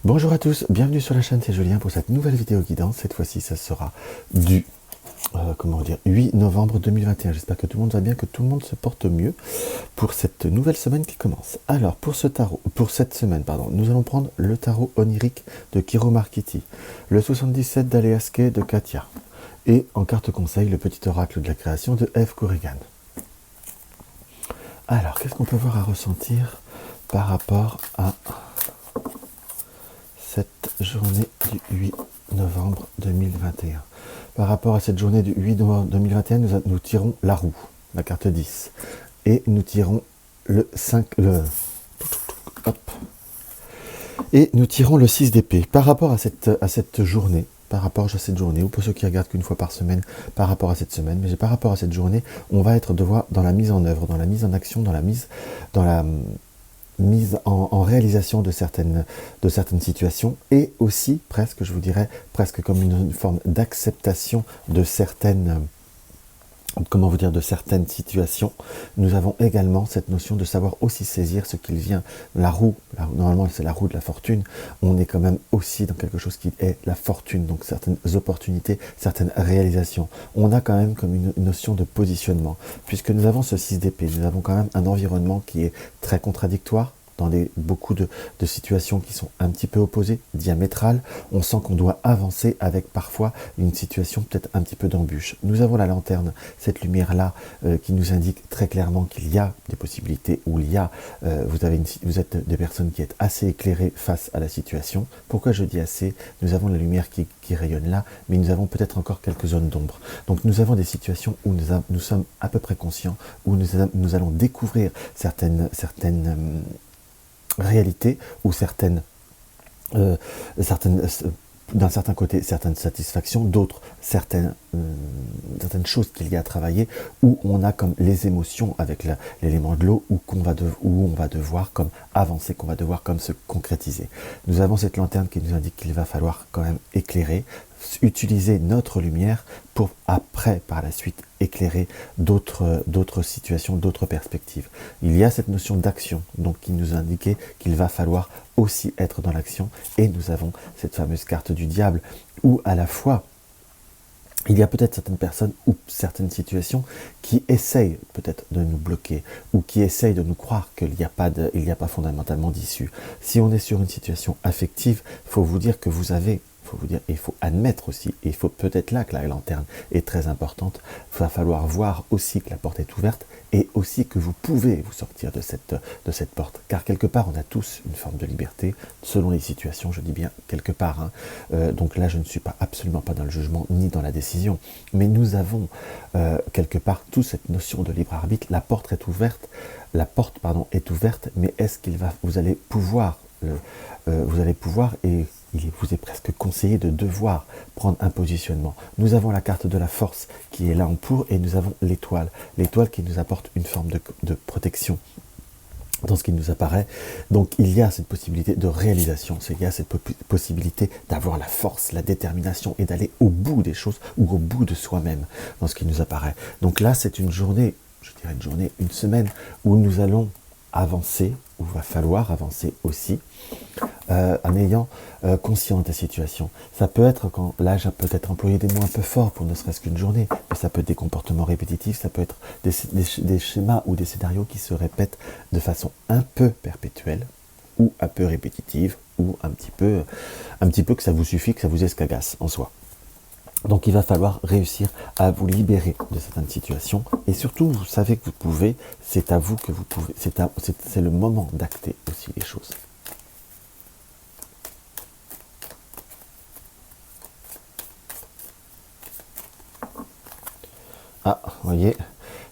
Bonjour à tous, bienvenue sur la chaîne, c'est Julien pour cette nouvelle vidéo guidance. Cette fois-ci, ça sera du 8 novembre 2021. J'espère que tout le monde va bien, que tout le monde se porte mieux pour cette nouvelle semaine qui commence. Alors, pour cette semaine, nous allons prendre le tarot onirique de Kiro Marchetti, le 77 d'Aleaske de Katia, et en carte conseil, le petit oracle de la création de Eve Corrigan. Alors, qu'est-ce qu'on peut voir à ressentir par rapport à cette journée du 8 novembre 2021. Par rapport à cette journée du 8 novembre 2021, nous tirons la roue, la carte 10. Et nous tirons le 5, et nous tirons le 6 d'épée. Par rapport à cette journée, ou pour ceux qui regardent qu'une fois par semaine, par rapport à cette semaine, mais par rapport à cette journée, on va être dans la mise en œuvre, dans la mise en action, dans la mise en réalisation de certaines situations, et aussi presque, je vous dirais, presque comme une forme d'acceptation de certaines situations. Nous avons également cette notion de savoir aussi saisir ce qu'il vient. La roue, normalement c'est la roue de la fortune, on est quand même aussi dans quelque chose qui est la fortune, donc certaines opportunités, certaines réalisations. On a quand même comme une notion de positionnement, puisque nous avons ce 6 d'épée, nous avons quand même un environnement qui est très contradictoire, dans beaucoup de situations qui sont un petit peu opposées, diamétrales. On sent qu'on doit avancer avec parfois une situation peut-être un petit peu d'embûche. Nous avons la lanterne, cette lumière-là qui nous indique très clairement qu'il y a des possibilités, où il y a, vous êtes des personnes qui êtes assez éclairées face à la situation. Pourquoi je dis assez? Nous avons la lumière qui rayonne là, mais nous avons peut-être encore quelques zones d'ombre. Donc nous avons des situations où nous sommes à peu près conscients, où nous allons découvrir certaines réalité, ou d'un certain côté certaines satisfactions, d'autres certaines choses qu'il y a à travailler, où on a comme les émotions avec l'élément de l'eau, où on va devoir comme avancer, qu'on va devoir comme se concrétiser. Nous avons cette lanterne qui nous indique qu'il va falloir quand même éclairer, utiliser notre lumière pour après, par la suite, éclairer d'autres situations, d'autres perspectives. Il y a cette notion d'action, donc qui nous indiquait qu'il va falloir aussi être dans l'action, et nous avons cette fameuse carte du diable, où à la fois, il y a peut-être certaines personnes ou certaines situations qui essayent peut-être de nous bloquer, ou qui essayent de nous croire qu'il n'y a pas fondamentalement d'issue. Si on est sur une situation affective, il faut vous dire, il faut admettre aussi, et il faut peut-être là que la lanterne est très importante. Il va falloir voir aussi que la porte est ouverte, et aussi que vous pouvez vous sortir de cette porte. Car quelque part, on a tous une forme de liberté, selon les situations, je dis bien quelque part. Donc là, je ne suis absolument pas dans le jugement, ni dans la décision. Mais nous avons quelque part toute cette notion de libre arbitre. La porte est ouverte, mais est-ce vous allez pouvoir, et il vous est presque conseillé de devoir prendre un positionnement. Nous avons la carte de la force qui est là en pour, et nous avons l'étoile qui nous apporte une forme de protection dans ce qui nous apparaît. Donc il y a cette possibilité de réalisation, il y a cette possibilité d'avoir la force, la détermination, et d'aller au bout des choses, ou au bout de soi-même dans ce qui nous apparaît. Donc là, c'est une journée, une semaine où nous allons avancer, où il va falloir avancer aussi, en ayant conscience des situations. Ça peut être, là j'ai peut-être employé des mots un peu forts pour ne serait-ce qu'une journée, mais ça peut être des comportements répétitifs, ça peut être des schémas ou des scénarios qui se répètent de façon un peu perpétuelle, ou un peu répétitive, ou un petit peu que ça vous suffit, que ça vous escagasse en soi. Donc il va falloir réussir à vous libérer de certaines situations, et surtout vous savez que vous pouvez, c'est à vous que vous pouvez, c'est le moment d'acter aussi les choses. Ah, vous voyez,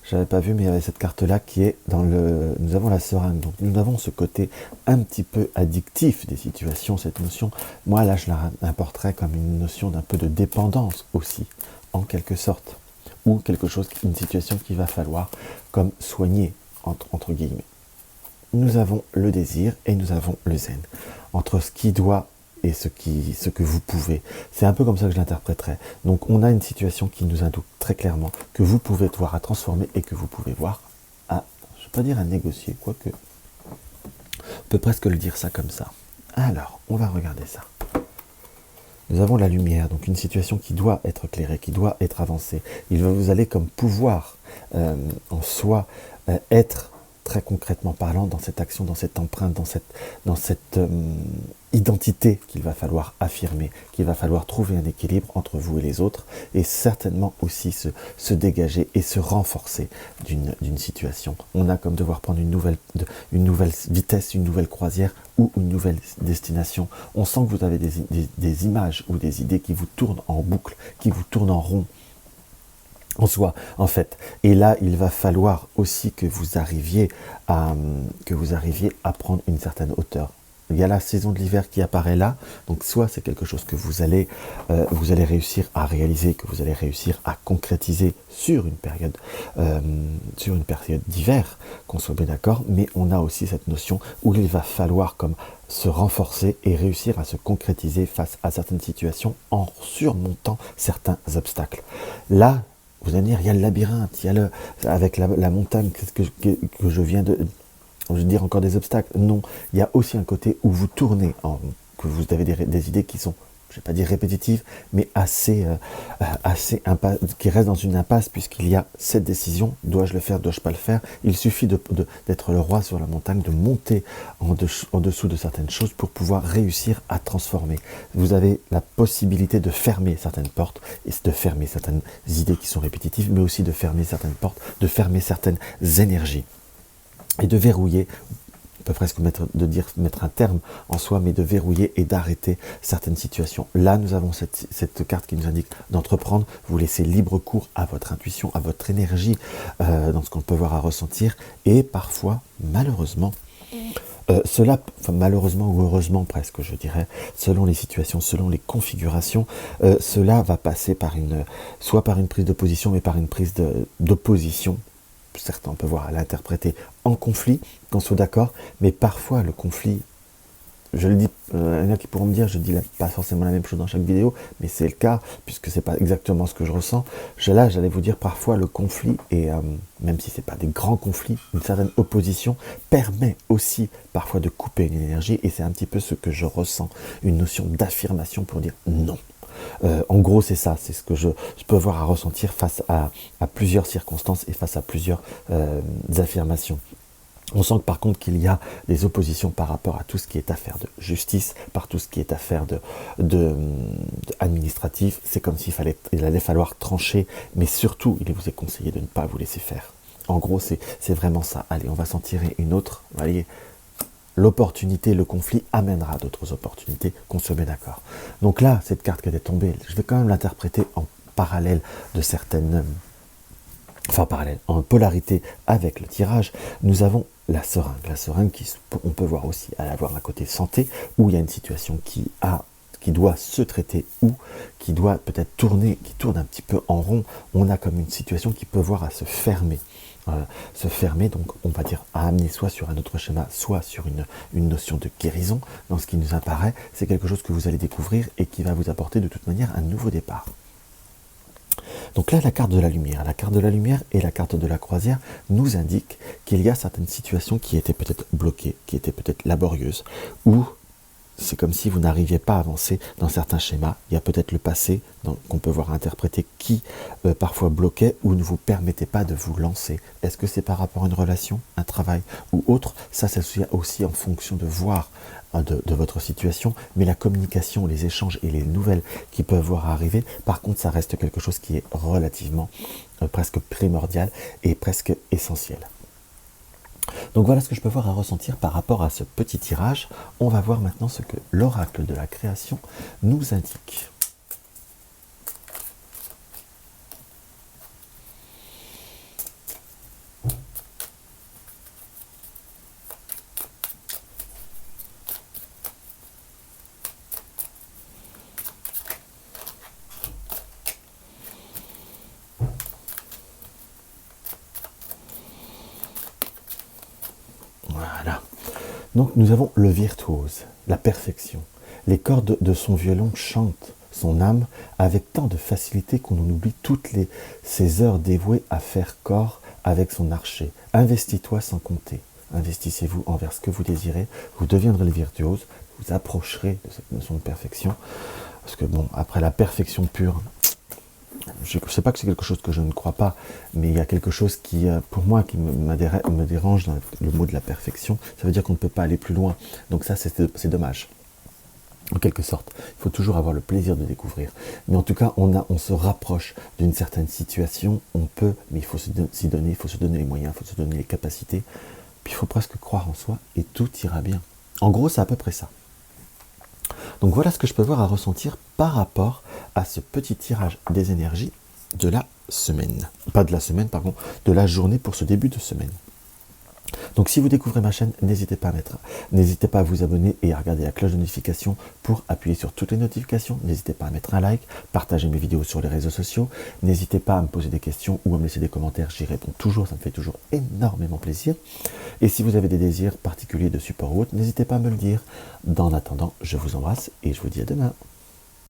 j'avais pas vu, mais il y avait cette carte-là qui est dans nous avons la seringue, donc nous avons ce côté un petit peu addictif des situations, cette notion. Moi, là, je la importerais comme une notion d'un peu de dépendance aussi, en quelque sorte, ou quelque chose, une situation qu'il va falloir comme soigner, entre guillemets. Nous avons le désir et nous avons le zen. Entre ce qui doit et ce que vous pouvez. C'est un peu comme ça que je l'interpréterais. Donc on a une situation qui nous indique très clairement que vous pouvez voir à transformer, et que vous pouvez voir à, je ne vais pas dire à négocier, quoique, on peut presque le dire ça comme ça. Alors, on va regarder ça. Nous avons la lumière, donc une situation qui doit être éclairée, qui doit être avancée. Vous allez comme pouvoir en soi être très concrètement parlant dans cette action, dans cette empreinte, dans cette identité qu'il va falloir affirmer, qu'il va falloir trouver un équilibre entre vous et les autres, et certainement aussi se dégager et se renforcer d'une situation. On a comme devoir prendre une nouvelle vitesse, une nouvelle croisière ou une nouvelle destination. On sent que vous avez des images ou des idées qui vous tournent en boucle, qui vous tournent en rond, en soi, en fait. Et là, il va falloir aussi que vous arriviez à prendre une certaine hauteur. Il y a la saison de l'hiver qui apparaît là, donc soit c'est quelque chose que vous allez réussir à réaliser, que vous allez réussir à concrétiser sur une période d'hiver, qu'on soit bien d'accord, mais on a aussi cette notion où il va falloir comme se renforcer et réussir à se concrétiser face à certaines situations en surmontant certains obstacles. Là, vous allez me dire, il y a le labyrinthe, avec la montagne que je viens de... Je veux dire encore des obstacles. Non, il y a aussi un côté où vous tournez en rond, que vous avez des idées qui sont, je ne vais pas dire répétitives, mais qui restent dans une impasse puisqu'il y a cette décision, dois-je le faire, dois-je pas le faire. Il suffit d'être le roi sur la montagne, de monter en dessous de certaines choses pour pouvoir réussir à transformer. Vous avez la possibilité de fermer certaines portes et de fermer certaines idées qui sont répétitives, mais aussi de fermer certaines portes, de fermer certaines énergies. Et de verrouiller, on peut presque mettre un terme en soi, mais de verrouiller et d'arrêter certaines situations. Là, nous avons cette carte qui nous indique d'entreprendre, vous laissez libre cours à votre intuition, à votre énergie, dans ce qu'on peut voir à ressentir, et parfois, malheureusement, malheureusement ou heureusement presque, je dirais, selon les situations, selon les configurations, cela va passer soit par une prise de position, mais par une prise d'opposition. Certains peuvent voir à l'interpréter en conflit, qu'on soit d'accord, mais parfois le conflit, je le dis, il y en a qui pourront me dire, je dis pas forcément la même chose dans chaque vidéo, mais c'est le cas, puisque c'est pas exactement ce que je ressens. Là, j'allais vous dire, parfois le conflit, et même si c'est pas des grands conflits, une certaine opposition permet aussi parfois de couper une énergie, et c'est un petit peu ce que je ressens, une notion d'affirmation pour dire non. En gros, c'est ça, c'est ce que je peux avoir à ressentir face à plusieurs circonstances et face à plusieurs affirmations. On sent que par contre qu'il y a des oppositions par rapport à tout ce qui est affaire de justice, par tout ce qui est affaire administratif. C'est comme s'il allait falloir trancher, mais surtout, il vous est conseillé de ne pas vous laisser faire. En gros, c'est vraiment ça. Allez, on va s'en tirer une autre. Voyez, l'opportunité, le conflit amènera d'autres opportunités, qu'on se met d'accord. Donc là, cette carte qui est tombée, je vais quand même l'interpréter en parallèle de certaines... Enfin, parallèle, en polarité avec le tirage, nous avons la seringue. La seringue, on peut voir aussi avoir un côté santé, où il y a une situation qui doit se traiter ou qui doit peut-être tourner, qui tourne un petit peu en rond. On a comme une situation qui peut voir à se fermer. Donc on va dire à amener soit sur un autre schéma, soit sur une notion de guérison. Dans ce qui nous apparaît, c'est quelque chose que vous allez découvrir et qui va vous apporter de toute manière un nouveau départ. Donc là, la carte de la lumière et la carte de la croisière nous indiquent qu'il y a certaines situations qui étaient peut-être bloquées, qui étaient peut-être laborieuses, ou c'est comme si vous n'arriviez pas à avancer dans certains schémas. Il y a peut-être le passé qu'on peut voir interpréter qui parfois bloquait ou ne vous permettait pas de vous lancer. Est-ce que c'est par rapport à une relation, un travail ou autre? Ça, c'est aussi en fonction de voir de votre situation, mais la communication, les échanges et les nouvelles qui peuvent voir arriver, par contre, ça reste quelque chose qui est relativement presque primordial et presque essentiel. Donc voilà ce que je peux voir à ressentir par rapport à ce petit tirage. On va voir maintenant ce que l'oracle de la création nous indique. Voilà. Donc nous avons le virtuose, la perfection. Les cordes de son violon chantent son âme avec tant de facilité qu'on en oublie ces heures dévouées à faire corps avec son archer. Investis-toi sans compter. Investissez-vous envers ce que vous désirez, vous deviendrez le virtuose, vous approcherez de cette notion de perfection. Parce que bon, après la perfection pure, je ne sais pas que c'est quelque chose que je ne crois pas, mais il y a quelque chose qui, pour moi, qui me dérange dans le mot de la perfection. Ça veut dire qu'on ne peut pas aller plus loin. Donc ça, c'est dommage. En quelque sorte, il faut toujours avoir le plaisir de découvrir. Mais en tout cas, on se rapproche d'une certaine situation, on peut, mais il faut s'y donner, il faut se donner les moyens, il faut se donner les capacités, puis il faut presque croire en soi et tout ira bien. En gros, c'est à peu près ça. Donc voilà ce que je peux voir à ressentir par rapport à ce petit tirage des énergies de la semaine. Pas de la semaine, pardon, de la journée pour ce début de semaine. Donc si vous découvrez ma chaîne, n'hésitez pas à vous abonner et à regarder la cloche de notification pour appuyer sur toutes les notifications. N'hésitez pas à mettre un like, partager mes vidéos sur les réseaux sociaux. N'hésitez pas à me poser des questions ou à me laisser des commentaires, j'y réponds toujours, ça me fait toujours énormément plaisir. Et si vous avez des désirs particuliers de support ou autre, n'hésitez pas à me le dire. En attendant, je vous embrasse et je vous dis à demain.